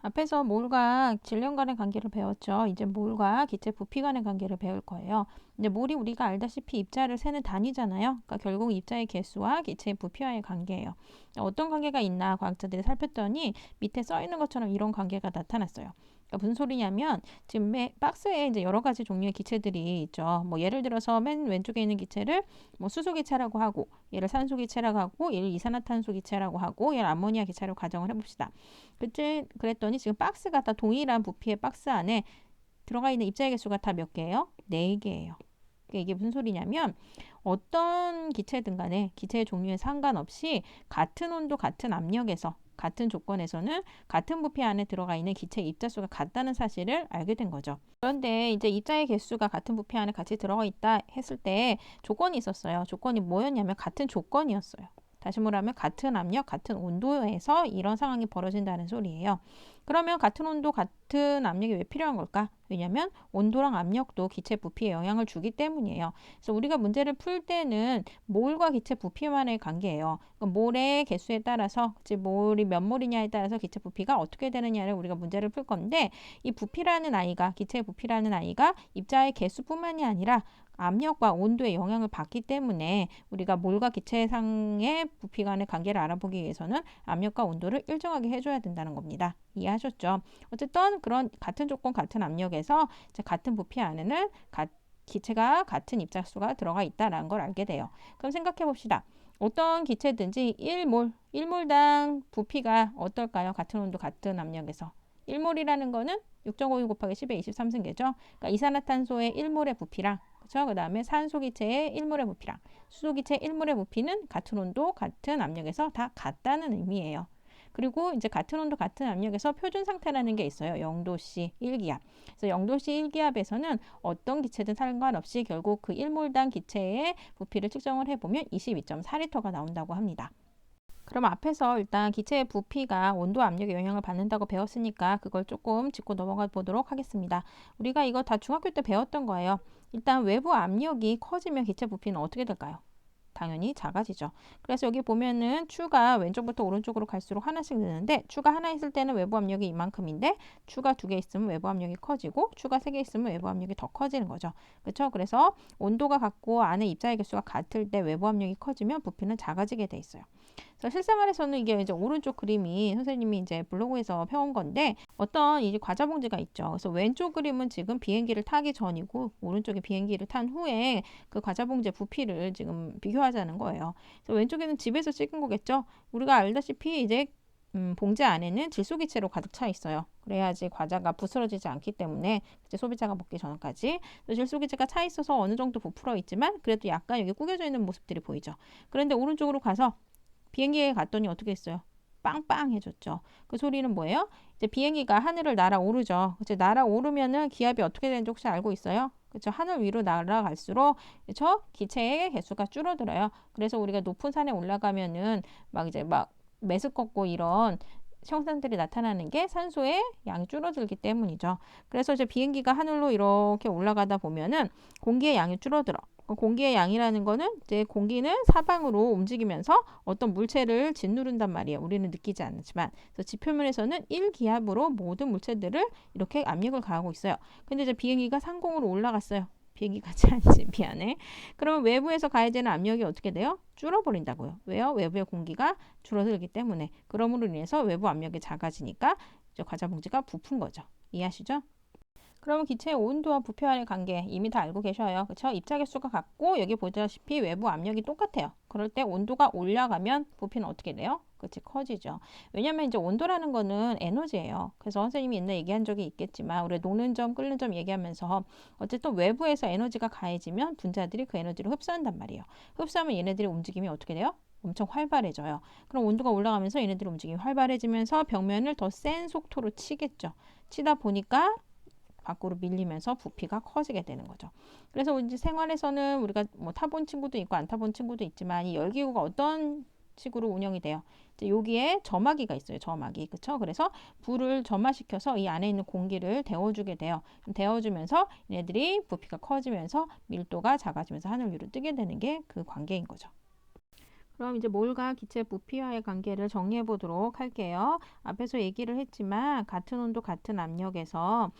앞에서 몰과 질량 간의 관계를 배웠죠. 이제 몰과 기체 부피 간의 관계를 배울 거예요. 이제 몰이 우리가 알다시피 입자를 세는 단위잖아요. 그러니까 결국 입자의 개수와 기체의 부피와의 관계예요. 어떤 관계가 있나 과학자들이 살폈더니 밑에 써 있는 것처럼 이런 관계가 나타났어요. 그러니까 무슨 소리냐면 지금 박스에 이제 여러 가지 종류의 기체들이 있죠. 뭐 예를 들어서 맨 왼쪽에 있는 기체를 뭐 수소 기체라고 하고, 얘를 산소 기체라고 하고, 얘를 이산화탄소 기체라고 하고, 얘를 암모니아 기체로 가정을 해봅시다. 그랬더니 지금 박스가 다 동일한 부피의 박스 안에 들어가 있는 입자의 개수가 다 몇 개예요? 4개예요. 그러니까 이게 무슨 소리냐면 어떤 기체든 간에 기체의 종류에 상관없이 같은 온도, 같은 압력에서 같은 조건에서는 같은 부피 안에 들어가 있는 기체의 입자수가 같다는 사실을 알게 된 거죠. 그런데 이제 입자의 개수가 같은 부피 안에 같이 들어가 있다 했을 때 조건이 있었어요. 조건이 뭐였냐면 같은 조건이었어요. 다시 말하면 같은 압력, 같은 온도에서 이런 상황이 벌어진다는 소리예요. 그러면 같은 온도, 같은 압력이 왜 필요한 걸까? 왜냐하면 온도랑 압력도 기체 부피에 영향을 주기 때문이에요. 그래서 우리가 문제를 풀 때는 몰과 기체 부피만의 관계예요. 그러니까 몰의 개수에 따라서, 즉 몰이 몇 몰이냐에 따라서 기체 부피가 어떻게 되느냐를 우리가 문제를 풀 건데, 이 부피라는 아이가, 기체 부피라는 아이가 입자의 개수뿐만이 아니라 압력과 온도에 영향을 받기 때문에 우리가 몰과 기체상의 부피 간의 관계를 알아보기 위해서는 압력과 온도를 일정하게 해줘야 된다는 겁니다. 이해하셨죠? 어쨌든 그런 같은 조건, 같은 압력에서 같은 부피 안에는 기체가 같은 입자수가 들어가 있다는 걸 알게 돼요. 그럼 생각해 봅시다. 어떤 기체든지 1몰당 부피가 어떨까요? 같은 온도, 같은 압력에서. 1몰이라는 거는 6.52 곱하기 10의 23승계죠. 그러니까 이산화탄소의 1몰의 부피랑, 그렇죠? 그 다음에 산소기체의 1몰의 부피랑 수소기체의 1몰의 부피는 같은 온도, 같은 압력에서 다 같다는 의미예요. 그리고 이제 같은 온도, 같은 압력에서 표준 상태라는 게 있어요. 0도씨 1기압. 그래서 0도씨 1기압에서는 어떤 기체든 상관없이 결국 그 1몰당 기체의 부피를 측정을 해보면 22.4리터가 나온다고 합니다. 그럼 앞에서 일단 기체의 부피가 온도 압력에 영향을 받는다고 배웠으니까 그걸 조금 짚고 넘어가 보도록 하겠습니다. 우리가 이거 다 중학교 때 배웠던 거예요. 일단 외부 압력이 커지면 기체 부피는 어떻게 될까요? 당연히 작아지죠. 그래서 여기 보면은 추가 왼쪽부터 오른쪽으로 갈수록 하나씩 느는데, 추가 하나 있을 때는 외부 압력이 이만큼인데 추가 2개 있으면 외부 압력이 커지고 추가 3개 있으면 외부 압력이 더 커지는 거죠. 그렇죠? 그래서 온도가 같고 안에 입자의 개수가 같을 때 외부 압력이 커지면 부피는 작아지게 돼 있어요. 그래서 실생활에서는 이게 이제 오른쪽 그림이 선생님이 이제 블로그에서 펴온 건데, 어떤 이제 과자 봉지가 있죠. 그래서 왼쪽 그림은 지금 비행기를 타기 전이고 오른쪽에 비행기를 탄 후에 그 과자 봉지의 부피를 지금 비교하자는 거예요. 그래서 왼쪽에는 집에서 찍은 거겠죠. 우리가 알다시피 이제 봉지 안에는 질소기체로 가득 차 있어요. 그래야지 과자가 부스러지지 않기 때문에 이제 소비자가 먹기 전까지. 질소기체가 차 있어서 어느 정도 부풀어 있지만 그래도 약간 여기 구겨져 있는 모습들이 보이죠. 그런데 오른쪽으로 가서 비행기에 갔더니 어떻게 했어요? 빵빵해졌죠. 그 소리는 뭐예요? 이제 비행기가 하늘을 날아오르죠. 이제 날아오르면은 기압이 어떻게 되는지 혹시 알고 있어요? 그렇죠. 하늘 위로 날아갈수록 그렇죠? 기체의 개수가 줄어들어요. 그래서 우리가 높은 산에 올라가면은 막 이제 막 메스껍고 이런 형상들이 나타나는 게 산소의 양이 줄어들기 때문이죠. 그래서 이제 비행기가 하늘로 이렇게 올라가다 보면은 공기의 양이 줄어들어. 공기의 양이라는 거는 이제 공기는 사방으로 움직이면서 어떤 물체를 짓누른단 말이에요. 우리는 느끼지 않지만. 그래서 지표면에서는 1기압으로 모든 물체들을 이렇게 압력을 가하고 있어요. 근데 이제 비행기가 상공으로 올라갔어요. 비행기 같지 않지? 미안해. 그러면 외부에서 가해지는 압력이 어떻게 돼요? 줄어버린다고요. 왜요? 외부의 공기가 줄어들기 때문에. 그러므로 인해서 외부 압력이 작아지니까 과자 봉지가 부푼 거죠. 이해하시죠? 그러면 기체의 온도와 부피와의 관계 이미 다 알고 계셔요. 그렇죠? 입자 개수가 같고 여기 보다시피 외부 압력이 똑같아요. 그럴 때 온도가 올라가면 부피는 어떻게 돼요? 그치, 커지죠. 왜냐면 이제 온도라는 거는 에너지예요. 그래서 선생님이 옛날에 얘기한 적이 있겠지만 우리 녹는 점, 끓는 점 얘기하면서 어쨌든 외부에서 에너지가 가해지면 분자들이 그 에너지를 흡수한단 말이에요. 흡수하면 얘네들의 움직임이 어떻게 돼요? 엄청 활발해져요. 그럼 온도가 올라가면서 얘네들의 움직임이 활발해지면서 벽면을 더 센 속도로 치겠죠. 치다 보니까 밖으로 밀리면서 부피가 커지게 되는 거죠. 그래서 이제 생활에서는 우리가 뭐 타본 친구도 있고 안 타본 친구도 있지만 이 열기구가 어떤 식으로 운영이 돼요. 이제 여기에 점화기가 있어요. 점화기. 그렇죠? 그래서 불을 점화시켜서 이 안에 있는 공기를 데워주게 돼요. 데워주면서 얘네들이 부피가 커지면서 밀도가 작아지면서 하늘 위로 뜨게 되는 게 그 관계인 거죠. 그럼 이제 몰과 기체 부피와의 관계를 정리해 보도록 할게요. 앞에서 얘기를 했지만 같은 온도, 같은 압력에서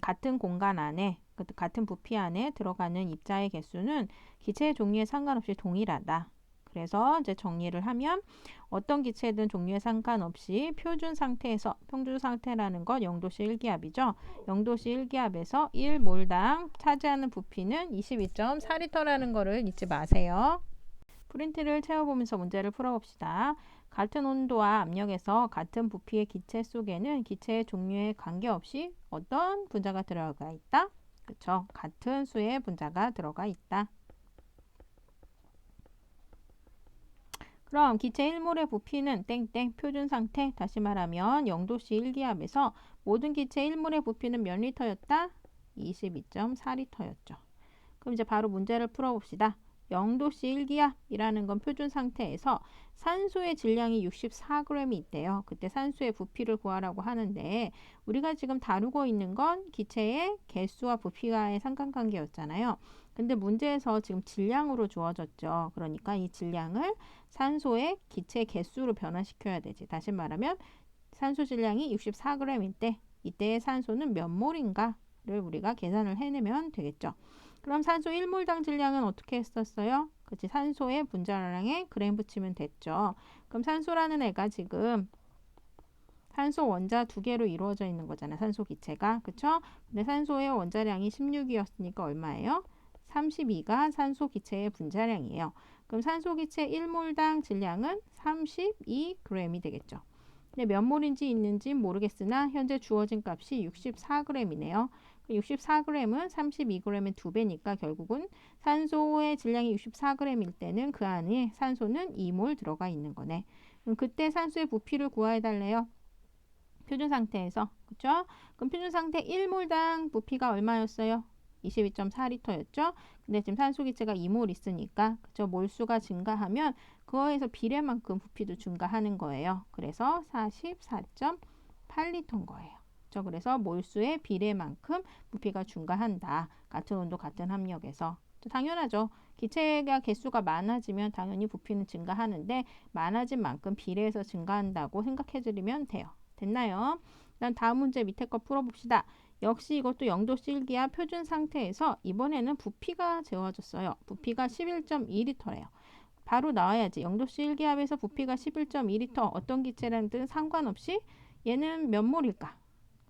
같은 공간 안에, 같은 부피 안에 들어가는 입자의 개수는 기체의 종류에 상관없이 동일하다. 그래서 이제 정리를 하면 어떤 기체든 종류에 상관없이 표준 상태라는 건 0도씨 1기압이죠. 0도씨 1기압에서 1몰당 차지하는 부피는 22.4리터라는 거를 잊지 마세요. 프린트를 채워보면서 문제를 풀어봅시다. 같은 온도와 압력에서 같은 부피의 기체 속에는 기체의 종류에 관계없이 어떤 분자가 들어가 있다? 그렇죠. 같은 수의 분자가 들어가 있다. 그럼 기체 1몰의 부피는 땡땡 표준 상태, 다시 말하면 0도씨 1기압에서 모든 기체 1몰의 부피는 몇 리터였다? 22.4리터였죠. 그럼 이제 바로 문제를 풀어봅시다. 0도씨 1기압이라는 건 표준 상태에서 산소의 질량이 64g이 있대요. 그때 산소의 부피를 구하라고 하는데 우리가 지금 다루고 있는 건 기체의 개수와 부피와의 상관관계였잖아요. 근데 문제에서 지금 질량으로 주어졌죠. 그러니까 이 질량을 산소의 기체 개수로 변화시켜야 되지. 다시 말하면 산소 질량이 64g일 때 이때의 산소는 몇 몰인가를 우리가 계산을 해내면 되겠죠. 그럼 산소 1몰당 질량은 어떻게 했었어요? 그치, 산소의 분자량에 그램 붙이면 됐죠. 그럼 산소라는 애가 지금 산소 원자 두 개로 이루어져 있는 거잖아요. 산소 기체가. 그쵸? 근데 산소의 원자량이 16이었으니까 얼마예요? 32가 산소 기체의 분자량이에요. 그럼 산소 기체 1몰당 질량은 32g이 되겠죠. 근데 몇 몰인지 있는지 모르겠으나 현재 주어진 값이 64g이네요. 64g은 32g의 2배니까 결국은 산소의 질량이 64g일 때는 그 안에 산소는 2몰 들어가 있는 거네. 그럼 그때 산소의 부피를 구해 달래요. 표준 상태에서. 그렇죠? 그럼 표준 상태 1몰당 부피가 얼마였어요? 22.4리터였죠? 근데 지금 산소 기체가 2몰 있으니까 그쵸? 몰수가 증가하면 그거에서 비례만큼 부피도 증가하는 거예요. 그래서 44.8리터인 거예요. 그쵸? 그래서 몰수의 비례만큼 부피가 증가한다. 같은 온도, 같은 압력에서. 당연하죠. 기체가 개수가 많아지면 당연히 부피는 증가하는데 많아진 만큼 비례해서 증가한다고 생각해 드리면 돼요. 됐나요? 그다음 다음 문제 밑에 거 풀어봅시다. 역시 이것도 0도씨 1기압 표준 상태에서 이번에는 부피가 재워졌어요. 부피가 11.2리터래요. 바로 나와야지. 0도씨 1기압에서 부피가 11.2리터 어떤 기체라는 뜻은 상관없이 얘는 몇 몰일까?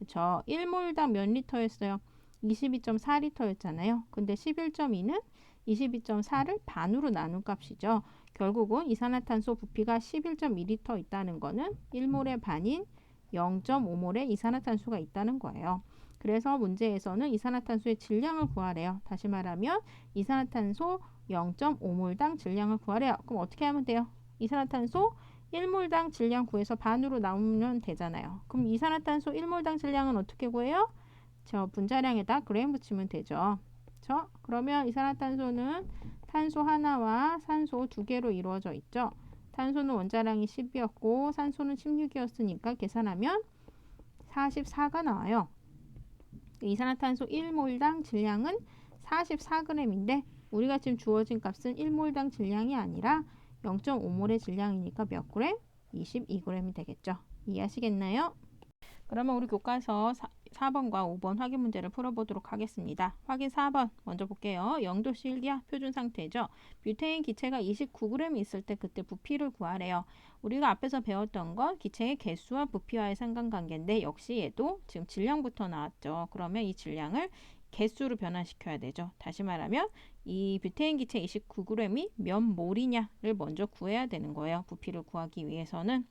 그쵸? 1몰당 몇 리터였어요? 22.4리터였잖아요. 근데 11.2는 22.4를 반으로 나눈 값이죠. 결국은 이산화탄소 부피가 11.2리터 있다는 거는 1몰의 반인 0.5몰의 이산화탄소가 있다는 거예요. 그래서 문제에서는 이산화탄소의 질량을 구하래요. 다시 말하면 이산화탄소 0.5몰당 질량을 구하래요. 그럼 어떻게 하면 돼요? 이산화탄소 1몰당 질량 구해서 반으로 나누면 되잖아요. 그럼 이산화탄소 1몰당 질량은 어떻게 구해요? 저 분자량에다 그램 붙이면 되죠. 그렇죠? 그러면 이산화탄소는 탄소 하나와 산소 두 개로 이루어져 있죠. 탄소는 원자량이 10이었고 산소는 16이었으니까 계산하면 44가 나와요. 이산화탄소 1몰당 질량은 44g인데 우리가 지금 주어진 값은 1몰당 질량이 아니라 0.5몰의 질량이니까 몇 그램? 22g이 되겠죠. 이해하시겠나요? 그러면 우리 교과서 4번과 5번 확인 문제를 풀어보도록 하겠습니다. 확인 4번 먼저 볼게요. 0도씨 1기압 표준 상태죠. 뷰테인 기체가 29g이 있을 때 그때 부피를 구하래요. 우리가 앞에서 배웠던 건 기체의 개수와 부피와의 상관관계인데 역시 얘도 지금 질량부터 나왔죠. 그러면 이 질량을 개수로 변화시켜야 되죠. 다시 말하면 이 뷰테인 기체 29g이 몇 몰이냐를 먼저 구해야 되는 거예요. 부피를 구하기 위해서는.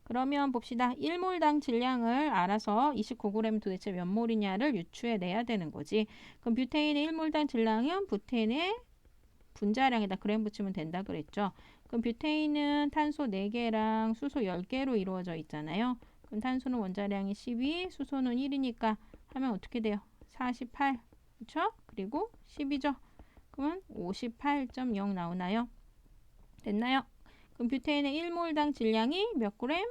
그러면 봅시다. 1몰당 질량을 알아서 29g 도대체 몇 몰이냐를 유추해 내야 되는 거지. 그럼 뷰테인의 1몰당 질량은 뷰테인의 분자량에다 그램 붙이면 된다 그랬죠. 그럼 뷰테인은 탄소 4개랑 수소 10개로 이루어져 있잖아요. 그럼 탄소는 원자량이 12, 수소는 1이니까 하면 어떻게 돼요? 48. 그렇죠? 그리고 10이죠. 그러면 58.0 나오나요? 됐나요? 그럼 뷰테인의 1몰당 질량이 몇 그램?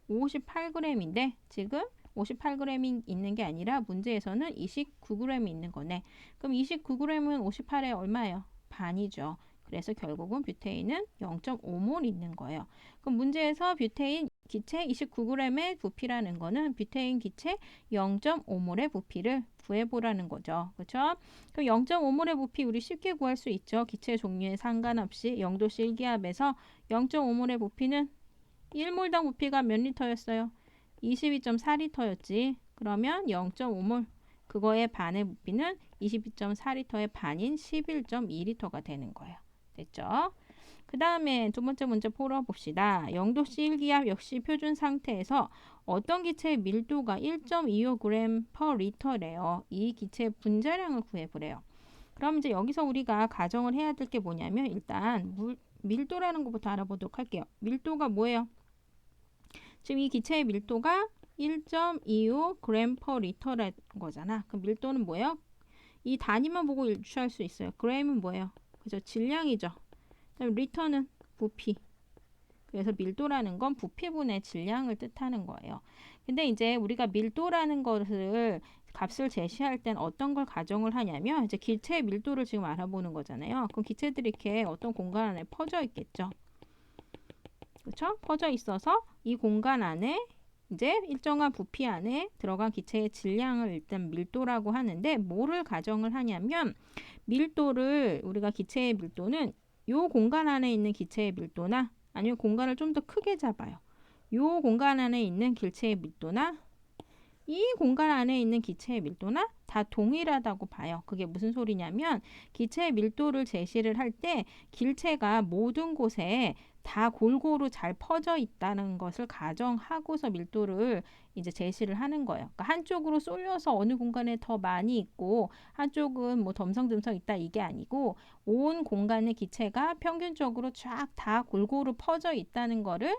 58g인데 지금 58g이 있는 게 아니라 문제에서는 29g이 있는 거네. 그럼 29g은 58의 얼마예요? 반이죠. 그래서 결국은 뷰테인은 0.5몰 있는 거예요. 그럼 문제에서 뷰테인 기체 29g의 부피라는 거는 뷰테인 기체 0.5몰의 부피를 구해보라는 거죠. 그렇죠? 그럼 0.5몰의 부피 우리 쉽게 구할 수 있죠. 기체 종류에 상관없이 0도씨 일기압에서 0.5몰의 부피는 1몰당 부피가 몇 리터였어요? 22.4리터였지. 그러면 0.5몰 그거의 반의 부피는 22.4리터의 반인 11.2리터가 되는 거예요. 됐죠? 그 다음에 두 번째 문제 풀어봅시다. 0도씨 일기압 역시 표준 상태에서 어떤 기체의 밀도가 1.25g per 리터래요. 이 기체의 분자량을 구해보래요. 그럼 이제 여기서 우리가 가정을 해야 될 게 뭐냐면 일단 밀도라는 것부터 알아보도록 할게요. 밀도가 뭐예요? 지금 이 기체의 밀도가 1.25g per 리터라는 거잖아. 그 밀도는 뭐예요? 이 단위만 보고 유추할 수 있어요. g은 뭐예요? 그죠? 질량이죠. 그다음에 리터는 부피. 그래서 밀도라는 건 부피분의 질량을 뜻하는 거예요. 근데 이제 우리가 밀도라는 것을 값을 제시할 땐 어떤 걸 가정을 하냐면 이제 기체의 밀도를 지금 알아보는 거잖아요. 그럼 기체들이 이렇게 어떤 공간 안에 퍼져 있겠죠. 그렇죠? 퍼져 있어서 이 공간 안에 이제 일정한 부피 안에 들어간 기체의 질량을 일단 밀도라고 하는데 뭐를 가정을 하냐면 밀도를 우리가 기체의 밀도는 이 공간 안에 있는 기체의 밀도나 아니면 공간을 좀 더 크게 잡아요. 이 공간 안에 있는 기체의 밀도나 이 공간 안에 있는 기체의 밀도나 다 동일하다고 봐요. 그게 무슨 소리냐면 기체의 밀도를 제시를 할 때 기체가 모든 곳에 다 골고루 잘 퍼져 있다는 것을 가정하고서 밀도를 이제 제시를 하는 거예요. 그러니까 한쪽으로 쏠려서 어느 공간에 더 많이 있고 한쪽은 뭐 덤성덤성 있다 이게 아니고 온 공간의 기체가 평균적으로 쫙 다 골고루 퍼져 있다는 거를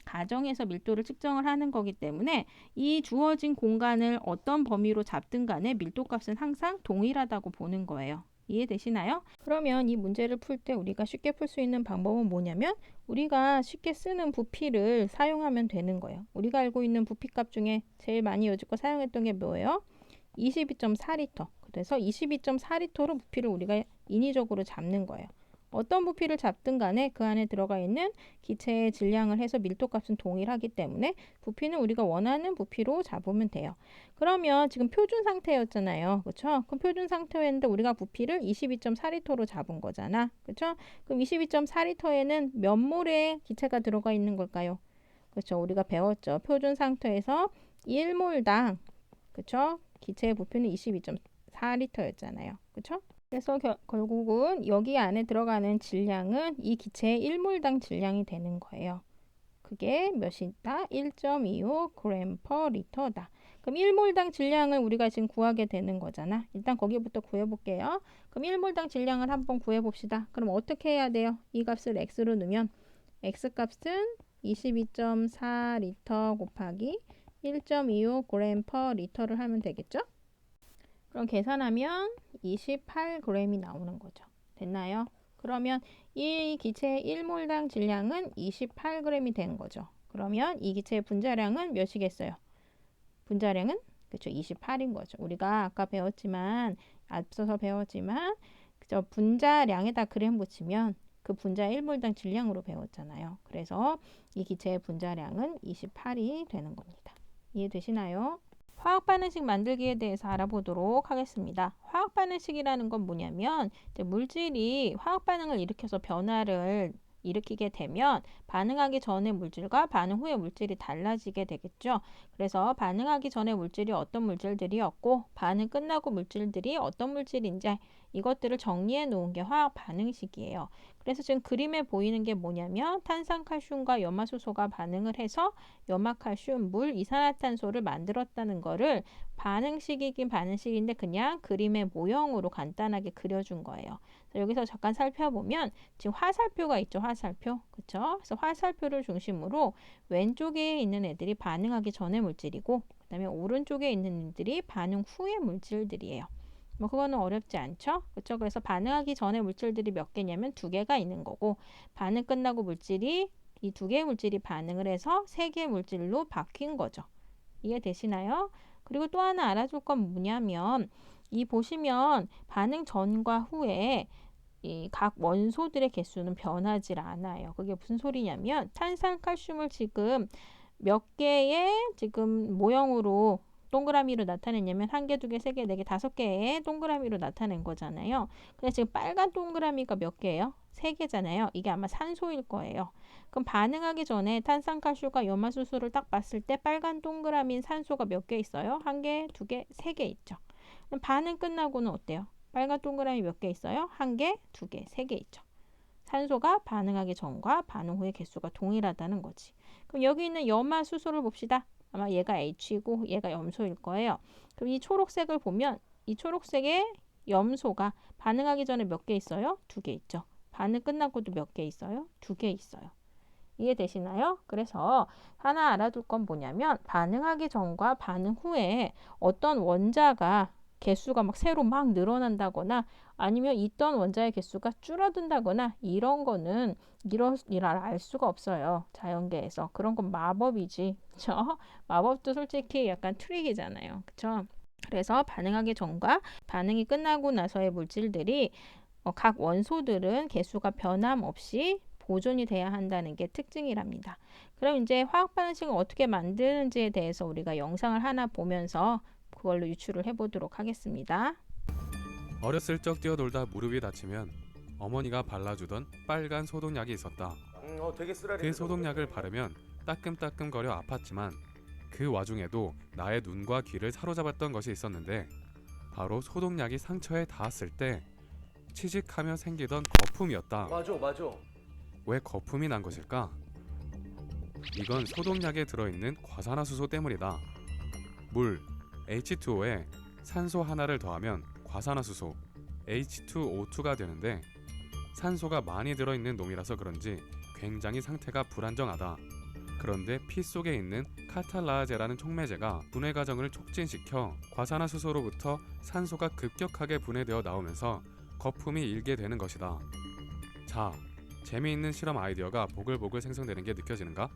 가정해서 밀도를 측정을 하는 거기 때문에 이 주어진 공간을 어떤 범위로 잡든 간에 밀도값은 항상 동일하다고 보는 거예요. 이해되시나요? 그러면 이 문제를 풀 때 우리가 쉽게 풀 수 있는 방법은 뭐냐면 우리가 쉽게 쓰는 부피를 사용하면 되는 거예요. 우리가 알고 있는 부피값 중에 제일 많이 여지껏 사용했던 게 뭐예요? 22.4리터. 그래서 22.4리터로 부피를 우리가 인위적으로 잡는 거예요. 어떤 부피를 잡든 간에 그 안에 들어가 있는 기체의 질량을 해서 밀도값은 동일하기 때문에 부피는 우리가 원하는 부피로 잡으면 돼요. 그러면 지금 표준 상태였잖아요. 그렇죠? 그럼 표준 상태였는데 우리가 부피를 22.4리터로 잡은 거잖아. 그렇죠? 그럼 22.4리터에는 몇 몰의 기체가 들어가 있는 걸까요? 그렇죠? 우리가 배웠죠. 표준 상태에서 1몰당 그렇죠? 기체의 부피는 22.4리터였잖아요. 그렇죠? 그래서 결국은 여기 안에 들어가는 질량은 이 기체의 1몰당 질량이 되는 거예요. 그게 몇이다? 1.25g per 리터다. 그럼 1몰당 질량을 우리가 지금 구하게 되는 거잖아. 일단 거기부터 구해볼게요. 그럼 1몰당 질량을 한번 구해봅시다. 그럼 어떻게 해야 돼요? 이 값을 x로 넣으면 x값은 22.4리터 곱하기 1.25g per 리터를 하면 되겠죠? 그럼 계산하면 28g이 나오는 거죠. 됐나요? 그러면 이 기체의 1몰당 질량은 28g이 되는 거죠. 그러면 이 기체의 분자량은 몇이겠어요? 분자량은 그렇죠. 28인 거죠. 우리가 아까 배웠지만 앞서서 배웠지만 저 분자량에다 그램 붙이면 그 분자 1몰당 질량으로 배웠잖아요. 그래서 이 기체의 분자량은 28이 되는 겁니다. 이해되시나요? 화학 반응식 만들기에 대해서 알아보도록 하겠습니다. 화학 반응식이라는 건 뭐냐면 이제 물질이 화학 반응을 일으켜서 변화를 일으키게 되면 반응하기 전의 물질과 반응 후의 물질이 달라지게 되겠죠. 그래서 반응하기 전의 물질이 어떤 물질들이었고 반응 끝나고 물질들이 어떤 물질인지 이것들을 정리해 놓은 게 화학 반응식이에요. 그래서 지금 그림에 보이는 게 뭐냐면 탄산칼슘과 염화수소가 반응을 해서 염화칼슘, 물, 이산화탄소를 만들었다는 거를 반응식이긴 반응식인데 그냥 그림의 모형으로 간단하게 그려준 거예요. 여기서 잠깐 살펴보면 지금 화살표가 있죠. 화살표. 그렇죠? 그래서 화살표를 중심으로 왼쪽에 있는 애들이 반응하기 전의 물질이고 그다음에 오른쪽에 있는 애들이 반응 후의 물질들이에요. 뭐 그거는 어렵지 않죠? 그렇죠? 그래서 반응하기 전에 물질들이 몇 개냐면 2개가 있는 거고 반응 끝나고 물질이 이 2개의 물질이 반응을 해서 3개의 물질로 바뀐 거죠. 이해되시나요? 그리고 또 하나 알아줄 건 뭐냐면 이 보시면 반응 전과 후에 이 각 원소들의 개수는 변하지 않아요. 그게 무슨 소리냐면 탄산칼슘을 지금 몇 개의 지금 모형으로 동그라미로 나타냈냐면 1개, 2개, 3개, 4개, 5개의 동그라미로 나타낸 거잖아요. 근데 지금 빨간 동그라미가 몇 개예요? 3개잖아요. 이게 아마 산소일 거예요. 그럼 반응하기 전에 탄산칼슘과 염화수소를 딱 봤을 때 빨간 동그라미인 산소가 몇 개 있어요? 1개, 2개, 3개 있죠. 그럼 반응 끝나고는 어때요? 빨간 동그라미 몇 개 있어요? 1개, 2개, 3개 있죠. 산소가 반응하기 전과 반응 후의 개수가 동일하다는 거지. 그럼 여기 있는 염화수소를 봅시다. 아마 얘가 H이고 얘가 염소일 거예요. 그럼 이 초록색을 보면 이 초록색의 염소가 반응하기 전에 몇 개 있어요? 2개 있죠. 반응 끝나고도 몇 개 있어요? 2개 있어요. 이해되시나요? 그래서 하나 알아둘 건 뭐냐면 반응하기 전과 반응 후에 어떤 원자가 개수가 막 새로 막 늘어난다거나 아니면 있던 원자의 개수가 줄어든다거나 이런 거는 이럴 알 수가 없어요. 자연계에서. 그런 건 마법이지. 그쵸? 마법도 솔직히 약간 트릭이잖아요. 그쵸? 그래서 반응하기 전과 반응이 끝나고 나서의 물질들이 각 원소들은 개수가 변함없이 보존이 돼야 한다는 게 특징이랍니다. 그럼 이제 화학 반응식을 어떻게 만드는지에 대해서 우리가 영상을 하나 보면서 그걸로 유추를 해보도록 하겠습니다. 어렸을 적 뛰어놀다 무릎이 다치면 어머니가 발라주던 빨간 소독약이 있었다. 되게 쓰라리. 그 소독약을 바르면 따끔따끔거려 아팠지만 그 와중에도 나의 눈과 귀를 사로잡았던 것이 있었는데 바로 소독약이 상처에 닿았을 때 치직하며 생기던 거품이었다. 맞아. 왜 거품이 난 것일까? 이건 소독약에 들어있는 과산화수소 때문이다. 물, H2O에 산소 하나를 더하면 과산화수소, H2O2가 되는데 산소가 많이 들어있는 놈이라서 그런지 굉장히 상태가 불안정하다. 그런데 피 속에 있는 카탈라제라는 촉매제가 분해 과정을 촉진시켜 과산화수소로부터 산소가 급격하게 분해되어 나오면서 거품이 일게 되는 것이다. 자, 재미있는 실험 아이디어가 보글보글 생성되는 게 느껴지는가?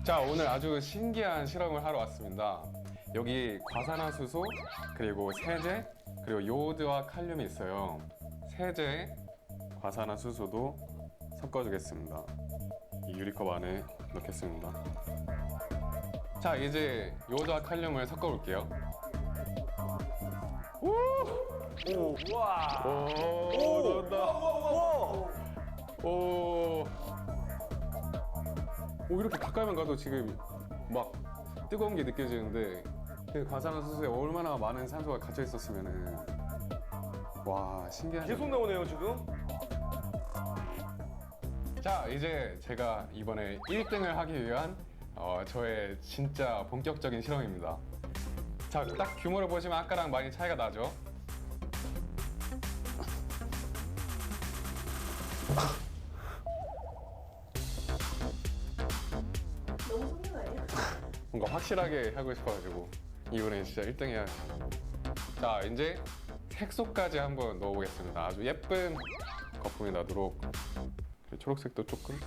자, 오늘 아주 신기한 실험을 하러 왔습니다. 여기 과산화수소, 그리고 세제, 그리고 요오드와 칼륨이 있어요. 세제, 과산화수소도 섞어주겠습니다. 이 유리컵 안에 넣겠습니다. 자, 이제 요오드와 칼륨을 섞어볼게요. 오, 와. 오, 넣었다. 오, 이렇게 가까이만 가도 지금 막 뜨거운 게 느껴지는데 그 과산화수소에 얼마나 많은 산소가 갇혀 있었으면은 와, 신기하네. 계속 나오네요 지금. 자, 이제 제가 이번에 1등을 하기 위한 저의 진짜 본격적인 실험입니다. 자, 딱 규모를 보시면 아까랑 많이 차이가 나죠? 너무 속는 거 아니야? 뭔가 확실하게 하고 싶어가지고 이번에 진짜 1등 해야 돼. 자, 이제 색소까지 한번 넣어보겠습니다. 아주 예쁜 거품이 나도록. 초록색도 조금.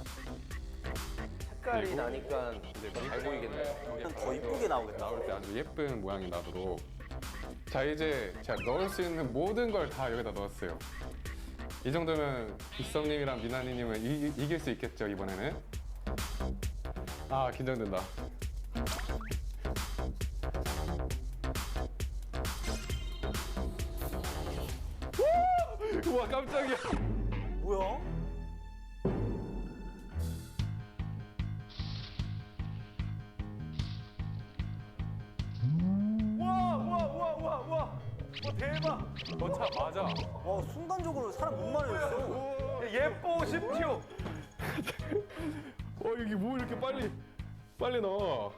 색깔이 그리고 나니까 이제 잘 보이겠네요. 더 나올 이쁘게 나오겠다. 나올 때 아주 예쁜 모양이 나도록. 자, 이제 제가 넣을 수 있는 모든 걸 다 여기다 넣었어요. 이 정도면 빗성님이랑 미나니님은 이길 수 있겠죠, 이번에는? 아, 긴장된다. 우와, 깜짝이야. 뭐야? 와, 대박. 차 맞아. 순간적으로 사람 눈만 해줬어. 예뻐 심지어. 여기 뭐 이렇게 빨리 나와.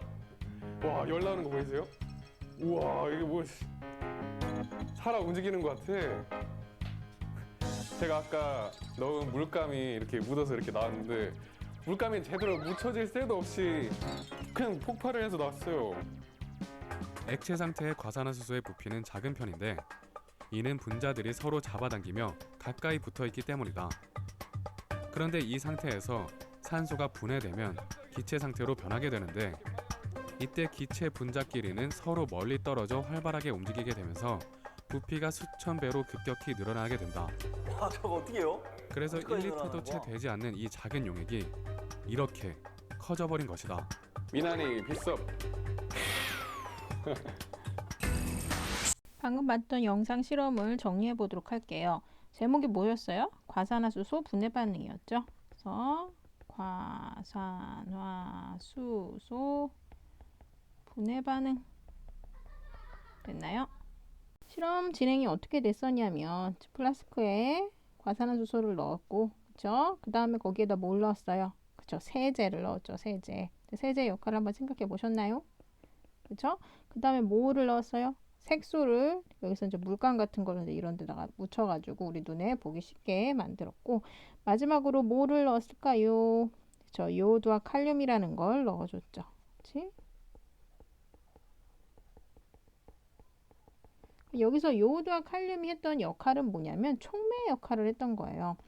와, 열 나오는 거 보이세요? 우와, 이게 뭐 살아 움직이는 것 같아. 제가 아까 넣은 물감이 이렇게 묻어서 이렇게 나왔는데 물감이 제대로 묻혀질 새도 없이 그냥 폭발을 해서 나왔어요. 액체 상태의 과산화수소의 부피는 작은 편인데 이는 분자들이 서로 잡아당기며 가까이 붙어있기 때문이다. 그런데 이 상태에서 산소가 분해되면 기체 상태로 변하게 되는데 이때 기체 분자끼리는 서로 멀리 떨어져 활발하게 움직이게 되면서 부피가 수천 배로 급격히 늘어나게 된다. 아, 저거 어떻게 해요? 그래서 어디까지 1리터도 늘어나는 채 거야? 되지 않는 이 작은 용액이 이렇게 커져버린 것이다. 미나니 필섭. 방금 봤던 영상 실험을 정리해 보도록 할게요. 제목이 뭐였어요? 과산화수소 분해 반응이었죠. 그래서 과산화수소 분해 반응 됐나요? 실험 진행이 어떻게 됐었냐면 플라스크에 과산화수소를 넣었고, 그쵸? 그 다음에 거기에다 뭘 넣었어요? 그쵸? 세제를 넣었죠. 세제. 세제의 역할을 한번 생각해 보셨나요? 그쵸? 그 다음에 뭐를 넣었어요? 색소를 여기서 이제 물감 같은 거를 이제 이런 데다가 묻혀가지고 우리 눈에 보기 쉽게 만들었고, 마지막으로 뭐를 넣었을까요? 그쵸? 요오드와 칼륨이라는 걸 넣어줬죠. 그치? 여기서 요오드와 칼륨이 했던 역할은 뭐냐면 촉매 역할을 했던 거예요.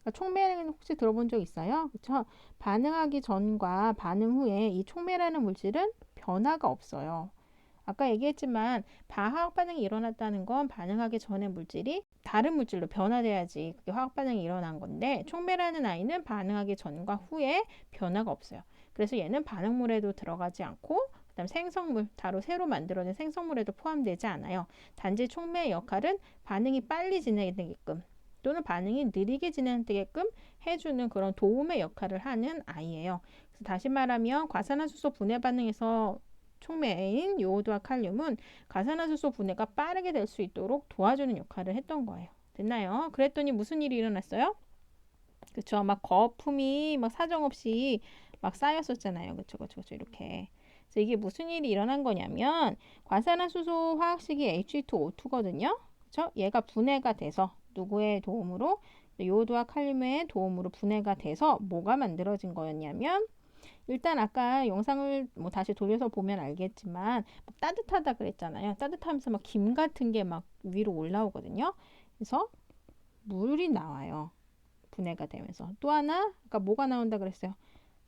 그러니까 촉매는 혹시 들어본 적 있어요? 그쵸? 반응하기 전과 반응 후에 이 촉매라는 물질은 변화가 없어요. 아까 얘기했지만 화학 반응이 일어났다는 건 반응하기 전에 물질이 다른 물질로 변화돼야지 그게 화학 반응이 일어난 건데, 촉매라는 아이는 반응하기 전과 후에 변화가 없어요. 그래서 얘는 반응물에도 들어가지 않고 그다음 생성물, 따로 새로 만들어진 생성물에도 포함되지 않아요. 단지 촉매의 역할은 반응이 빨리 진행되게끔 또는 반응이 느리게 진행되게끔 해주는 그런 도움의 역할을 하는 아이예요. 그래서 다시 말하면 과산화수소 분해 반응에서 촉매인 요오드와 칼륨은 과산화수소 분해가 빠르게 될 수 있도록 도와주는 역할을 했던 거예요. 됐나요? 그랬더니 무슨 일이 일어났어요? 그쵸? 막 거품이 막 사정없이 막 쌓였었잖아요. 그쵸? 이렇게. 그래서 이게 무슨 일이 일어난 거냐면 과산화수소 화학식이 H2O2거든요. 그쵸? 얘가 분해가 돼서 누구의 도움으로? 요오드와 칼륨의 도움으로 분해가 돼서 뭐가 만들어진 거였냐면, 일단 아까 영상을 뭐 다시 돌려서 보면 알겠지만 따뜻하다 그랬잖아요. 따뜻하면서 막 김 같은 게 막 위로 올라오거든요. 그래서 물이 나와요. 분해가 되면서. 또 하나 아까 뭐가 나온다 그랬어요?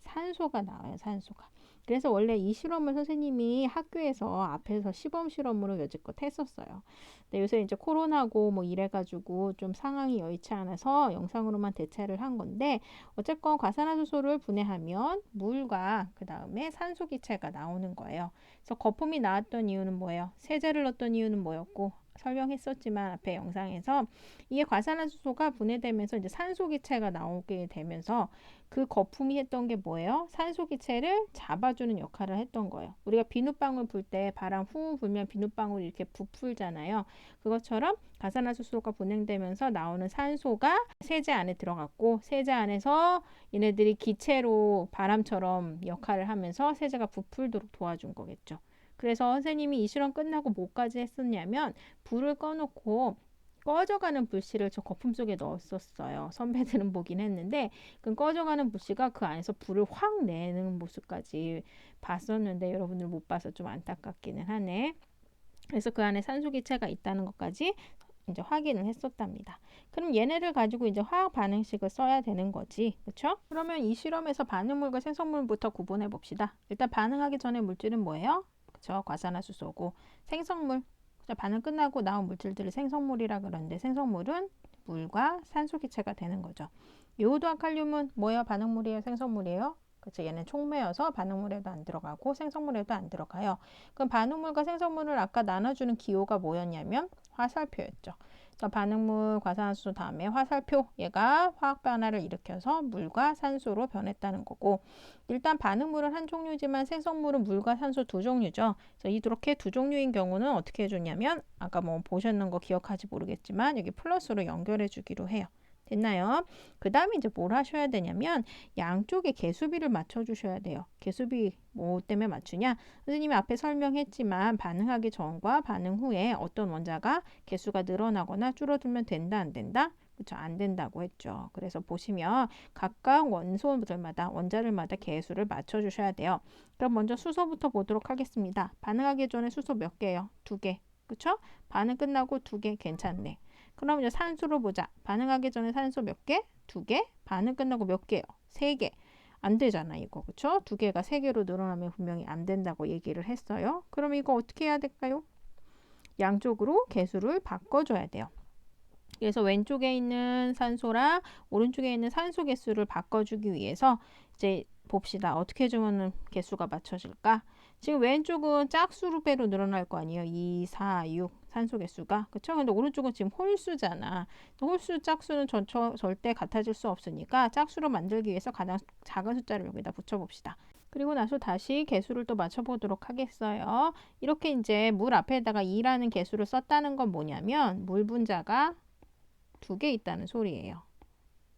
산소가 나와요. 산소가. 그래서 원래 이 실험을 선생님이 학교에서 앞에서 시범 실험으로 여지껏 했었어요. 근데 요새 이제 코로나고 뭐 이래가지고 좀 상황이 여의치 않아서 영상으로만 대체를 한 건데, 어쨌건 과산화수소를 분해하면 물과 그 다음에 산소 기체가 나오는 거예요. 그래서 거품이 나왔던 이유는 뭐예요? 세제를 넣었던 이유는 뭐였고, 설명했었지만 앞에 영상에서 이게 과산화수소가 분해되면서 이제 산소 기체가 나오게 되면서 그 거품이 했던 게 뭐예요? 산소 기체를 잡아주는 역할을 했던 거예요. 우리가 비눗방울 불 때 바람 후 불면 비눗방울이 이렇게 부풀잖아요. 그것처럼 과산화수소가 분해되면서 나오는 산소가 세제 안에 들어갔고, 세제 안에서 얘네들이 기체로 바람처럼 역할을 하면서 세제가 부풀도록 도와준 거겠죠. 그래서 선생님이 이 실험 끝나고 뭐까지 했었냐면 불을 꺼놓고 꺼져가는 불씨를 저 거품 속에 넣었었어요. 선배들은 보긴 했는데 그 꺼져가는 불씨가 그 안에서 불을 확 내는 모습까지 봤었는데 여러분들 못 봐서 좀 안타깝기는 하네. 그래서 그 안에 산소 기체가 있다는 것까지 이제 확인을 했었답니다. 그럼 얘네를 가지고 이제 화학 반응식을 써야 되는 거지. 그렇죠? 그러면 이 실험에서 반응물과 생성물부터 구분해 봅시다. 일단 반응하기 전에 물질은 뭐예요? 그렇죠? 과산화수소고, 생성물. 반응 끝나고 나온 물질들을 생성물이라 그러는데 생성물은 물과 산소 기체가 되는 거죠. 요오드와 칼륨은 뭐예요? 반응물이에요? 생성물이에요? 그렇죠. 얘는 촉매여서 반응물에도 안 들어가고 생성물에도 안 들어가요. 그럼 반응물과 생성물을 아까 나눠주는 기호가 뭐였냐면 화살표였죠. 그래서 반응물 과산화수소 다음에 화살표, 얘가 화학 변화를 일으켜서 물과 산소로 변했다는 거고, 일단 반응물은 한 종류지만 생성물은 물과 산소 두 종류죠. 그래서 이렇게 두 종류인 경우는 어떻게 해주냐면 아까 뭐 보셨는 거 기억하지 모르겠지만 여기 플러스로 연결해 주기로 해요. 됐나요? 그 다음에 이제 뭘 하셔야 되냐면 양쪽에 개수비를 맞춰주셔야 돼요. 개수비 뭐 때문에 맞추냐? 선생님이 앞에 설명했지만 반응하기 전과 반응 후에 어떤 원자가 개수가 늘어나거나 줄어들면 된다, 안 된다? 그렇죠? 안 된다고 했죠. 그래서 보시면 각각 원자들마다 개수를 맞춰주셔야 돼요. 그럼 먼저 수소부터 보도록 하겠습니다. 반응하기 전에 수소 몇 개예요? 2개. 그렇죠? 반응 끝나고 2개 괜찮네. 그럼 이제 산수로 보자. 반응하기 전에 산소 몇 개? 2개. 반응 끝나고 몇 개요? 3개. 안 되잖아 이거. 그쵸? 2개가 3개로 늘어나면 분명히 안 된다고 얘기를 했어요. 그럼 이거 어떻게 해야 될까요? 양쪽으로 개수를 바꿔줘야 돼요. 그래서 왼쪽에 있는 산소랑 오른쪽에 있는 산소 개수를 바꿔주기 위해서 이제 봅시다. 어떻게 해주면 개수가 맞춰질까? 지금 왼쪽은 짝수로 배로 늘어날 거 아니에요. 2, 4, 6 산소 개수가. 그쵸? 근데 오른쪽은 지금 홀수잖아. 홀수, 짝수는 절대 같아질 수 없으니까 짝수로 만들기 위해서 가장 작은 숫자를 여기다 붙여봅시다. 그리고 나서 다시 개수를 또 맞춰보도록 하겠어요. 이렇게 이제 물 앞에다가 2라는 개수를 썼다는 건 뭐냐면 물 분자가 2개 있다는 소리예요.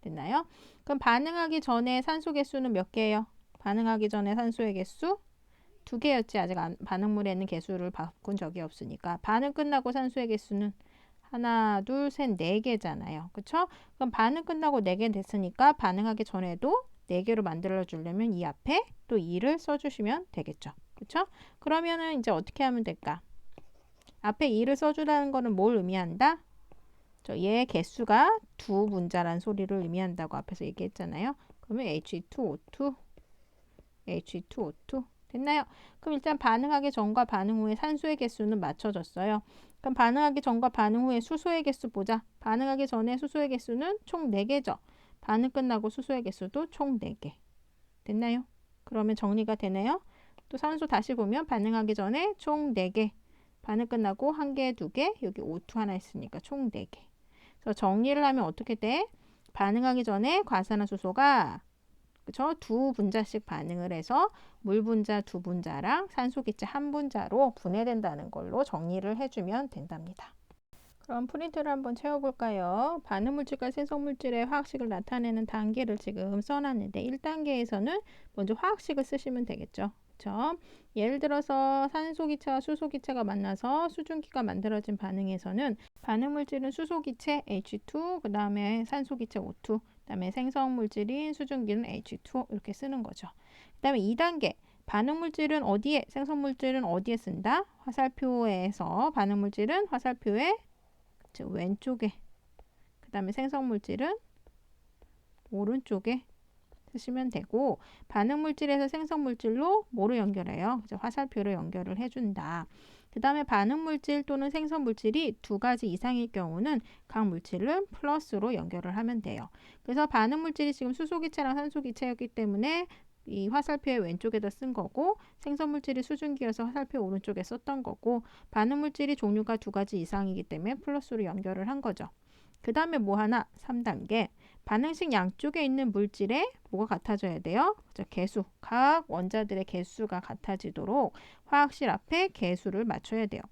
됐나요? 그럼 반응하기 전에 산소 개수는 몇 개예요? 반응하기 전에 산소의 개수 2개였지. 아직 반응물에는 개수를 바꾼 적이 없으니까. 반응 끝나고 산소의 개수는 하나, 둘, 셋, 4개잖아요. 그쵸? 그럼 반응 끝나고 4개 됐으니까 반응하기 전에도 4개로 만들어 주려면 이 앞에 또 2를 써주시면 되겠죠. 그쵸? 그러면은 이제 어떻게 하면 될까? 앞에 2를 써주라는 거는 뭘 의미한다? 얘 개수가 2분자란 소리를 의미한다고 앞에서 얘기했잖아요. 그러면 H2O2, H2O2 됐나요? 그럼 일단 반응하기 전과 반응 후에 산소의 개수는 맞춰졌어요. 그럼 반응하기 전과 반응 후에 수소의 개수 보자. 반응하기 전에 수소의 개수는 총 4개죠. 반응 끝나고 수소의 개수도 총 4개. 됐나요? 그러면 정리가 되네요. 또 산소 다시 보면 반응하기 전에 총 4개. 반응 끝나고 1개, 2개, 여기 O2 하나 있으니까 총 4개. 그래서 정리를 하면 어떻게 돼? 반응하기 전에 과산화수소가 그쵸? 2분자씩 반응을 해서 물 분자 2분자랑 산소 기체 1분자로 분해된다는 걸로 정리를 해주면 된답니다. 그럼 프린트를 한번 채워볼까요? 반응물질과 생성물질의 화학식을 나타내는 단계를 지금 써놨는데 1단계에서는 먼저 화학식을 쓰시면 되겠죠. 그쵸? 예를 들어서 산소기체와 수소기체가 만나서 수증기가 만들어진 반응에서는 반응물질은 수소기체 H2, 그 다음에 산소기체 O2, 그 다음에 생성물질인 수증기는 H2 이렇게 쓰는 거죠. 그 다음에 2단계 반응물질은 어디에, 생성물질은 어디에 쓴다? 화살표에서 반응물질은 화살표의 왼쪽에, 그 다음에 생성물질은 오른쪽에 쓰시면 되고 반응물질에서 생성물질로 뭐로 연결해요? 화살표로 연결을 해준다. 그 다음에 반응물질 또는 생성물질이 2가지 이상일 경우는 각 물질을 플러스로 연결을 하면 돼요. 그래서 반응물질이 지금 수소기체랑 산소기체였기 때문에 이 화살표의 왼쪽에다 쓴 거고 생성물질이 수증기여서 화살표 오른쪽에 썼던 거고 반응물질이 종류가 2가지 이상이기 때문에 플러스로 연결을 한 거죠. 그 다음에 뭐 하나? 3단계 반응식 양쪽에 있는 물질에 뭐가 같아져야 돼요? 개수, 각 원자들의 개수가 같아지도록 화학식 앞에 개수를 맞춰야 돼요.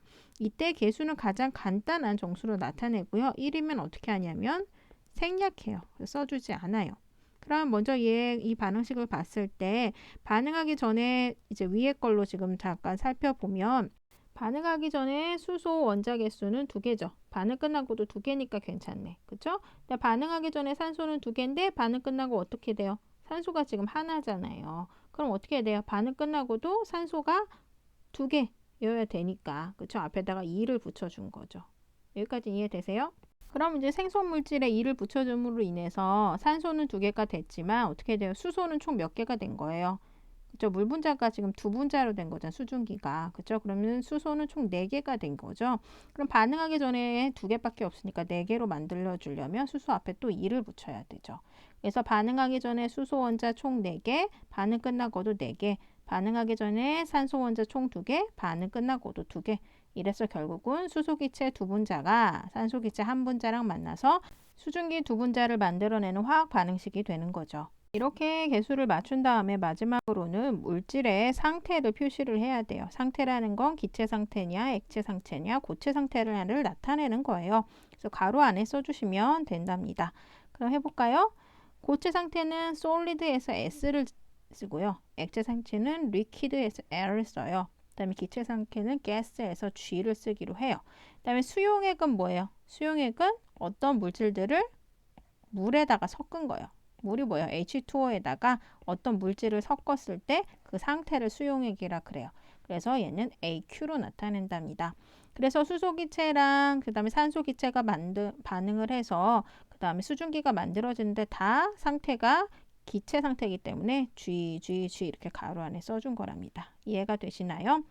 이때 개수는 가장 간단한 정수로 나타내고요. 1이면 어떻게 하냐면 생략해요. 써주지 않아요. 그럼 먼저 이 반응식을 봤을 때 반응하기 전에 이제 위에 걸로 지금 잠깐 살펴보면 반응하기 전에 수소 원자 개수는 2개죠. 반응 끝나고도 2개니까 괜찮네. 그쵸? 근데 반응하기 전에 산소는 2개인데 반응 끝나고 어떻게 돼요? 산소가 지금 하나잖아요. 그럼 어떻게 돼요? 반응 끝나고도 산소가 2개여야 되니까. 그쵸? 앞에다가 2를 붙여준 거죠. 여기까지 이해되세요? 그럼 이제 생성물질에 2를 붙여줌으로 인해서 산소는 2개가 됐지만 어떻게 돼요? 수소는 총 몇 개가 된 거예요? 그쵸? 물 분자가 지금 2분자로 된 거잖아, 수증기가. 그쵸? 그러면 수소는 총 4개가 된 거죠. 그럼 반응하기 전에 2개밖에 없으니까 4개로 만들어 주려면 수소 앞에 또 2를 붙여야 되죠. 그래서 반응하기 전에 수소 원자 총 4개, 반응 끝나고도 4개, 반응하기 전에 산소 원자 총 2개, 반응 끝나고도 2개. 이래서 결국은 수소기체 2분자가 산소기체 1분자랑 만나서 수증기 2분자를 만들어내는 화학 반응식이 되는 거죠. 이렇게 개수를 맞춘 다음에 마지막으로는 물질의 상태를 표시를 해야 돼요. 상태라는 건 기체 상태냐, 액체 상태냐, 고체 상태를 나타내는 거예요. 그래서 가로 안에 써주시면 된답니다. 그럼 해볼까요? 고체 상태는 solid에서 S를 쓰고요. 액체 상태는 liquid에서 L을 써요. 그 다음에 기체 상태는 gas에서 G를 쓰기로 해요. 그 다음에 수용액은 뭐예요? 수용액은 어떤 물질들을 물에다가 섞은 거예요. 물이 뭐예요? H2O에다가 어떤 물질을 섞었을 때 그 상태를 수용액이라 그래요. 그래서 얘는 AQ로 나타낸답니다. 그래서 수소기체랑 그 다음에 산소기체가 반응을 해서 그 다음에 수증기가 만들어지는데 다 상태가 기체 상태이기 때문에 G 이렇게 가로 안에 써준 거랍니다. 이해가 되시나요?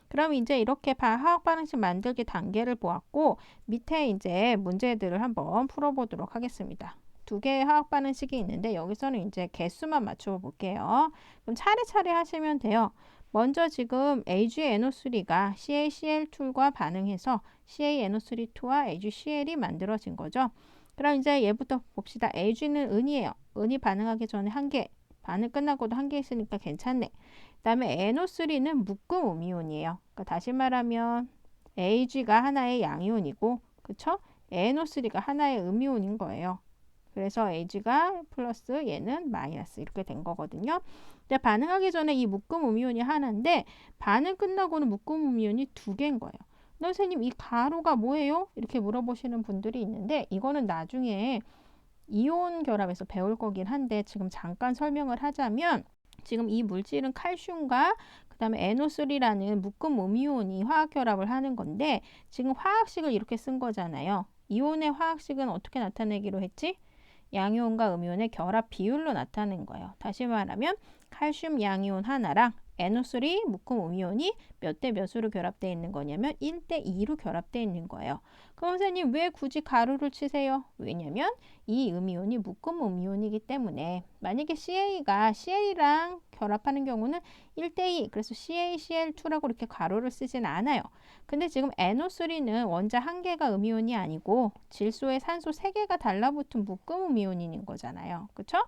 그럼 이제 이렇게 화학 반응식 만들기 단계를 보았고 밑에 이제 문제들을 한번 풀어보도록 하겠습니다. 두 개의 화학 반응식이 있는데 여기서는 이제 개수만 맞춰 볼게요. 그럼 차례차례 하시면 돼요. 먼저 지금 AgNO3가 CaCl2과 반응해서 CaNO3,2와 AgCl이 만들어진 거죠. 그럼 이제 얘부터 봅시다. Ag는 은이에요. 은이 반응하기 전에 한 개, 반응 끝나고도 한 개 있으니까 괜찮네. 그 다음에 NO3는 묶음 음이온이에요. 그러니까 다시 말하면 Ag가 하나의 양이온이고, 그쵸? NO3가 하나의 음이온인 거예요. 그래서 Ag가 플러스 얘는 마이너스 이렇게 된 거거든요. 근데 반응하기 전에 이 묶음 음이온이 하나인데 반응 끝나고는 묶음 음이온이 두 개인 거예요. 선생님 이 가로가 뭐예요? 이렇게 물어보시는 분들이 있는데 이거는 나중에 이온 결합에서 배울 거긴 한데 지금 잠깐 설명을 하자면 지금 이 물질은 칼슘과 그 다음에 NO3라는 묶음 음이온이 화학 결합을 하는 건데 지금 화학식을 이렇게 쓴 거잖아요. 이온의 화학식은 어떻게 나타내기로 했지? 양이온과 음이온의 결합 비율로 나타낸 거예요. 다시 말하면 칼슘 양이온 하나랑 NO3 묶음 음이온이 몇 대 몇으로 결합되어 있는 거냐면 1대 2로 결합되어 있는 거예요. 그럼 선생님 왜 굳이 가로를 치세요? 왜냐면 이 음이온이 묶음 음이온이기 때문에 만약에 CA가 CL이랑 결합하는 경우는 1대 2 그래서 CaCl2라고 이렇게 가로를 쓰진 않아요. 근데 지금 NO3는 원자 한 개가 음이온이 아니고 질소에 산소 3개가 달라붙은 묶음 음이온인 거잖아요. 그쵸?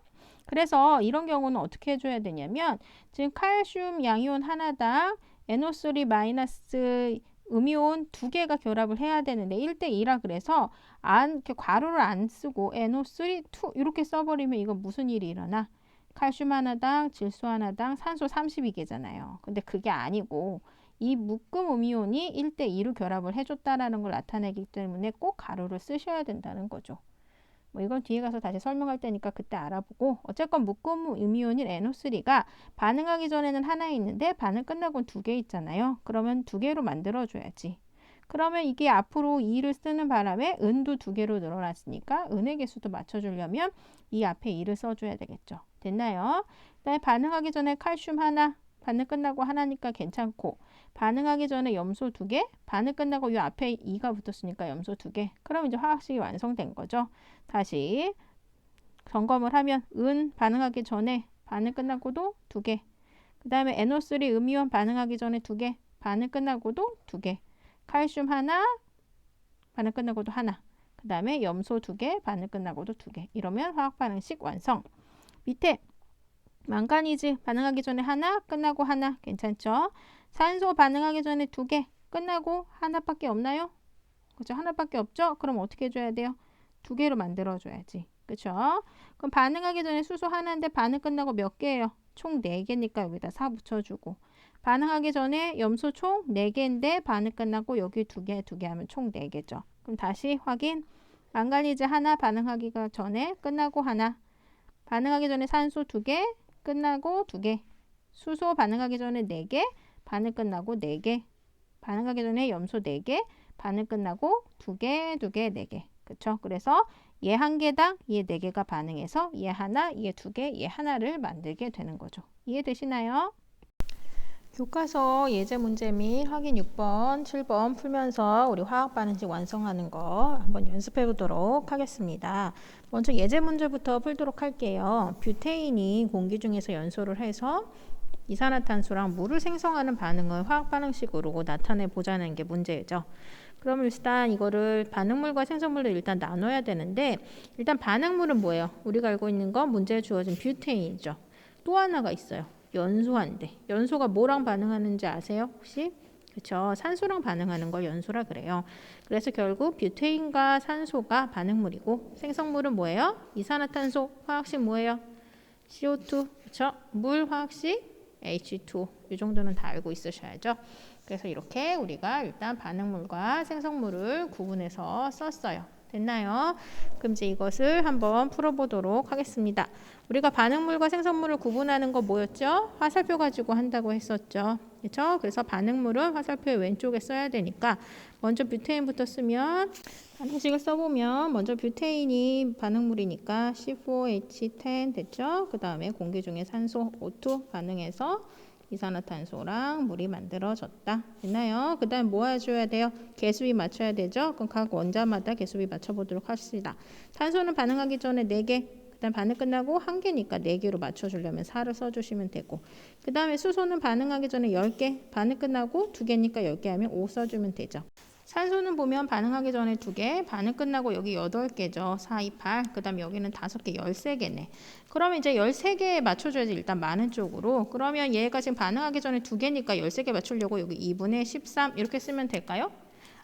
그래서 이런 경우는 어떻게 해줘야 되냐면 지금 칼슘 양이온 하나당 NO3 마이너스 음이온 두 개가 결합을 해야 되는데 1대 2라 그래서 이렇게 괄호를 안 쓰고 NO3 2 이렇게 써버리면 이거 무슨 일이 일어나? 칼슘 하나당 질소 하나당 산소 32개잖아요. 근데 그게 아니고 이 묶음 음이온이 1대 2로 결합을 해줬다라는 걸 나타내기 때문에 꼭 가로를 쓰셔야 된다는 거죠. 뭐 이건 뒤에 가서 다시 설명할 테니까 그때 알아보고 어쨌건 묶음 음이온인 NO3가 반응하기 전에는 하나 있는데 반응 끝나고는 두 개 있잖아요. 그러면 두 개로 만들어줘야지. 그러면 이게 앞으로 2를 쓰는 바람에 은도 두 개로 늘어났으니까 은의 개수도 맞춰주려면 이 앞에 2를 써줘야 되겠죠. 됐나요? 그다음에 반응하기 전에 칼슘 하나, 반응 끝나고 하나니까 괜찮고 반응하기 전에 염소 두 개, 반응 끝나고 이 앞에 2가 붙었으니까 염소 두 개. 그럼 이제 화학식이 완성된 거죠. 다시 점검을 하면 은 반응하기 전에 반응 끝나고도 두 개. 그 다음에 NO3 음이온 반응하기 전에 두 개. 반응 끝나고도 두 개. 칼슘 하나, 반응 끝나고도 하나. 그 다음에 염소 두 개, 반응 끝나고도 두 개. 이러면 화학 반응식 완성. 밑에 망가니즈 반응하기 전에 하나, 끝나고 하나. 괜찮죠? 산소 반응하기 전에 두 개, 끝나고 하나밖에 없나요? 그죠? 하나밖에 없죠? 그럼 어떻게 해줘야 돼요? 두 개로 만들어줘야지. 그쵸? 그럼 반응하기 전에 수소 하나인데 반응 끝나고 몇 개예요? 총 4개니까 여기다 4 붙여주고 반응하기 전에 염소 총 4개인데 반응 끝나고 여기 2개, 2개 하면 총 4개죠. 그럼 다시 확인. 망가니즈 하나 반응하기가 전에 끝나고 하나 반응하기 전에 산소 2개 끝나고 2개 수소 반응하기 전에 4개 반응 끝나고 4개 반응하기 전에 염소 4개 반응 끝나고 2개, 2개, 4개. 그쵸? 그래서 얘 한 개당 얘 4개가 반응해서 얘 하나, 얘 2개, 얘 하나를 만들게 되는 거죠. 이해되시나요? 교과서 예제 문제 및 확인 6번, 7번 풀면서 우리 화학 반응식 완성하는 거 한번 연습해 보도록 하겠습니다. 먼저 예제 문제부터 풀도록 할게요. 뷰테인이 공기 중에서 연소를 해서 이산화탄소랑 물을 생성하는 반응을 화학 반응식으로 나타내 보자는 게 문제죠. 그럼 일단 이거를 반응물과 생성물로 일단 나눠야 되는데 일단 반응물은 뭐예요? 우리가 알고 있는 건 문제에 주어진 뷰테인이죠. 또 하나가 있어요. 연소한데 연소가 뭐랑 반응하는지 아세요? 혹시? 그렇죠. 산소랑 반응하는 걸 연소라 그래요. 그래서 결국 뷰테인과 산소가 반응물이고 생성물은 뭐예요? 이산화탄소 화학식 뭐예요? CO2. 그렇죠? 물 화학식 H2. 이 정도는 다 알고 있으셔야죠. 그래서 이렇게 우리가 일단 반응물과 생성물을 구분해서 썼어요. 됐나요? 그럼 이제 이것을 한번 풀어보도록 하겠습니다. 우리가 반응물과 생성물을 구분하는 거 뭐였죠? 화살표 가지고 한다고 했었죠. 그렇죠? 그래서 반응물은 화살표의 왼쪽에 써야 되니까 먼저 뷰테인부터 쓰면 반응식을 써보면 먼저 뷰테인이 반응물이니까 C4H10 됐죠? 그 다음에 공기 중에 산소 O2 반응해서 이산화탄소랑 물이 만들어졌다. 됐나요? 그 다음 뭐 해줘야 돼요? 개수비 맞춰야 되죠? 그럼 각 원자마다 개수비 맞춰보도록 합시다. 탄소는 반응하기 전에 4개, 그 다음 반응 끝나고 1개니까 4개로 맞춰주려면 4를 써주시면 되고, 그 다음에 수소는 반응하기 전에 10개, 반응 끝나고 2개니까 10개 하면 5 써주면 되죠. 산소는 보면 반응하기 전에 2개, 반응 끝나고 여기 8개죠. 4, 2, 8. 그 다음 여기는 5개, 13개네. 그러면 이제 13개에 맞춰줘야지 일단 많은 쪽으로. 그러면 얘가 지금 반응하기 전에 2개니까 13개 맞추려고 여기 2분의 13 이렇게 쓰면 될까요?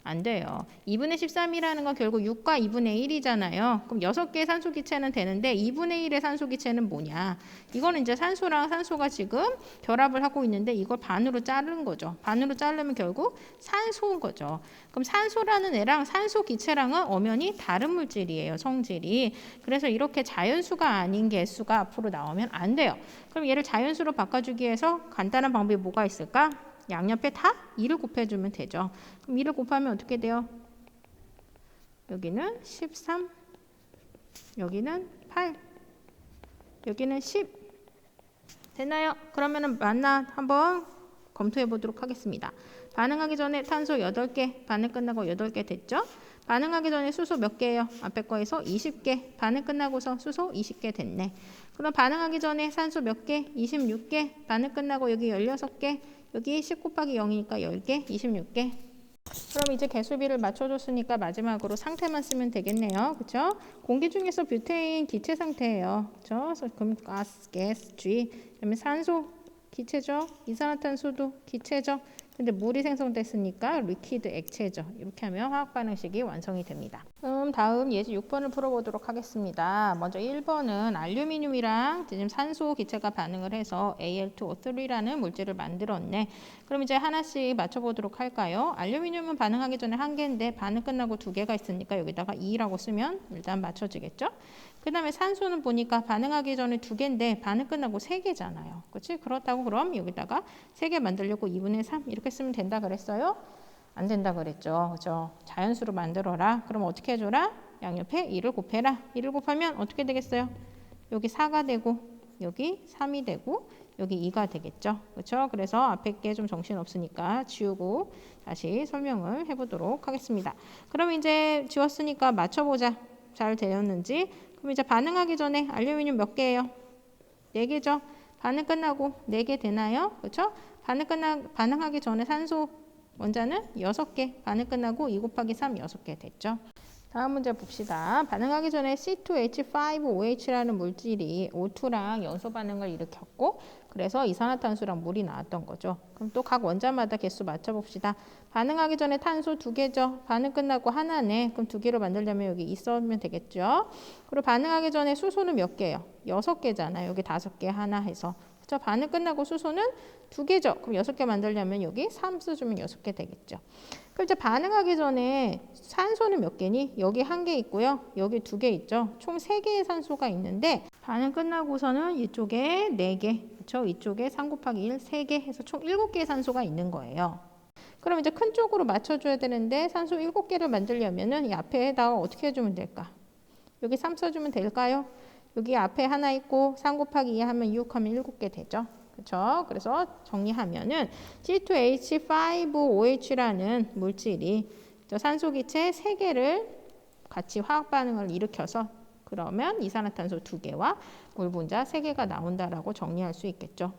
안 돼요. 2분의 13이라는 건 결국 6과 2분의 1이잖아요. 그럼 6개의 산소 기체는 되는데 2분의 1의 산소 기체는 뭐냐? 이거는 이제 산소랑 산소가 지금 결합을 하고 있는데 이걸 반으로 자른 거죠. 반으로 자르면 결국 산소인 거죠. 그럼 산소라는 애랑 산소 기체랑은 엄연히 다른 물질이에요. 성질이. 그래서 이렇게 자연수가 아닌 개수가 앞으로 나오면 안 돼요. 그럼 얘를 자연수로 바꿔주기 위해서 간단한 방법이 뭐가 있을까? 양옆에 다 2를 곱해주면 되죠. 그럼 2를 곱하면 어떻게 돼요? 여기는 13, 여기는 8, 여기는 10. 됐나요? 그러면은 맞나 한번 검토해 보도록 하겠습니다. 반응하기 전에 탄소 8개, 반응 끝나고 8개 됐죠? 반응하기 전에 수소 몇 개예요? 앞에 거에서 20개, 반응 끝나고서 수소 20개 됐네. 그럼 반응하기 전에 산소 몇 개? 26개, 반응 끝나고 여기 16개, 여기 10 곱하기 0이니까 10개, 26개. 그럼 이제 개수비를 맞춰줬으니까 마지막으로 상태만 쓰면 되겠네요. 그쵸? 공기 중에서 뷰테인 기체 상태예요. 그쵸? 그럼 가스, G. 그다음에 산소 기체죠. 이산화탄소도 기체죠. 근데 물이 생성됐으니까 리퀴드 액체죠. 이렇게 하면 화학 반응식이 완성이 됩니다. 다음 예제 6번을 풀어보도록 하겠습니다. 먼저 1번은 알루미늄이랑 지금 산소 기체가 반응을 해서 Al2O3라는 물질을 만들었네. 그럼 이제 하나씩 맞춰보도록 할까요? 알루미늄은 반응하기 전에 1개인데 반응 끝나고 2개가 있으니까 여기다가 2라고 쓰면 일단 맞춰지겠죠? 그 다음에 산소는 보니까 반응하기 전에 2개인데 반응 끝나고 3개잖아요. 그렇지? 그렇다고 그럼 여기다가 3개 만들려고 2분의 3 이렇게 쓰면 된다 그랬어요? 안 된다 그랬죠. 그죠? 자연수로 만들어라. 그럼 어떻게 해줘라? 양옆에 2를 곱해라. 2를 곱하면 어떻게 되겠어요? 여기 4가 되고 여기 3이 되고 여기 2가 되겠죠. 그렇죠? 그래서 앞에 게 좀 정신없으니까 지우고 다시 설명을 해보도록 하겠습니다. 그럼 이제 지웠으니까 맞춰보자. 잘 되었는지. 그럼 이제 반응하기 전에 알루미늄 몇 개예요? 4개죠. 반응 끝나고 4개 되나요? 그렇죠? 반응하기 전에 산소 원자는 6개. 반응 끝나고 2 곱하기 3 6개 됐죠. 다음 문제 봅시다. 반응하기 전에 C2H5OH라는 물질이 O2랑 연소 반응을 일으켰고 그래서 이산화탄소랑 물이 나왔던 거죠. 그럼 또 각 원자마다 개수 맞춰봅시다. 반응하기 전에 탄소 2개죠. 반응 끝나고 하나네. 그럼 2개로 만들려면 여기 있으면 되겠죠. 그리고 반응하기 전에 수소는 몇 개예요? 6개잖아요. 여기 5개 하나 해서. 그렇죠? 반응 끝나고 수소는 2개죠. 그럼 6개 만들려면 여기 3 써주면 6개 되겠죠. 그럼 이제 반응하기 전에 산소는 몇 개니? 여기 1개 있고요. 여기 2개 있죠. 총 3개의 산소가 있는데 반응 끝나고서는 이쪽에 4개, 그렇죠? 이쪽에 3 곱하기 1, 3개 해서 총 7개의 산소가 있는 거예요. 그럼 이제 큰 쪽으로 맞춰줘야 되는데 산소 7개를 만들려면은 이 앞에다가 어떻게 해주면 될까? 여기 3 써주면 될까요? 여기 앞에 하나 있고 3 곱하기 2 하면 6 하면 7개 되죠. 그렇죠? 그래서 정리하면은 C2H5OH라는 물질이 산소 기체 3개를 같이 화학 반응을 일으켜서 그러면 이산화탄소 2개와 물 분자 3개가 나온다라고 정리할 수 있겠죠.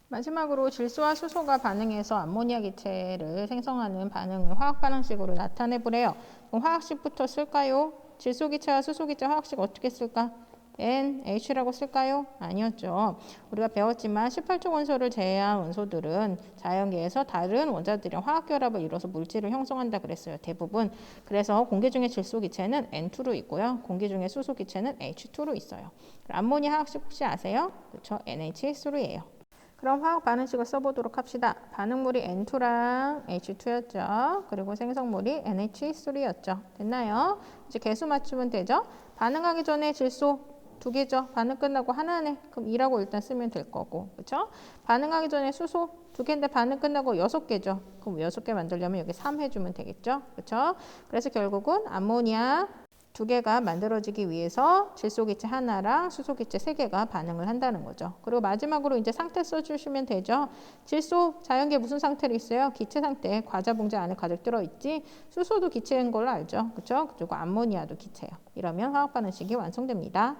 마지막으로 질소와 수소가 반응해서 암모니아 기체를 생성하는 반응을 화학 반응식으로 나타내 보래요. 그럼 화학식부터 쓸까요? 질소 기체와 수소 기체 화학식 어떻게 쓸까? NH라고 쓸까요? 아니었죠. 우리가 배웠지만 18쪽 원소를 제외한 원소들은 자연계에서 다른 원자들이랑 화학결합을 이뤄서 물질을 형성한다 그랬어요. 대부분. 그래서 공기 중에 질소 기체는 N2로 있고요. 공기 중에 수소 기체는 H2로 있어요. 암모니아 화학식 혹시 아세요? 그렇죠. NH3예요. 그럼 화학 반응식을 써보도록 합시다. 반응물이 N2랑 H2였죠. 그리고 생성물이 NH3였죠. 됐나요? 이제 개수 맞추면 되죠. 반응하기 전에 질소 2개죠. 반응 끝나고 하나네. 그럼 2라고 일단 쓰면 될 거고. 그렇죠? 반응하기 전에 수소 2개인데 반응 끝나고 6개죠. 그럼 6개 만들려면 여기 3 해주면 되겠죠. 그렇죠? 그래서 결국은 암모니아 두 개가 만들어지기 위해서 질소기체 하나랑 수소기체 세 개가 반응을 한다는 거죠. 그리고 마지막으로 이제 상태 써주시면 되죠. 질소 자연계 무슨 상태로 있어요? 기체 상태. 과자 봉지 안에 가득 들어있지. 수소도 기체인 걸로 알죠. 그렇죠? 그리고 암모니아도 기체예요. 이러면 화학 반응식이 완성됩니다.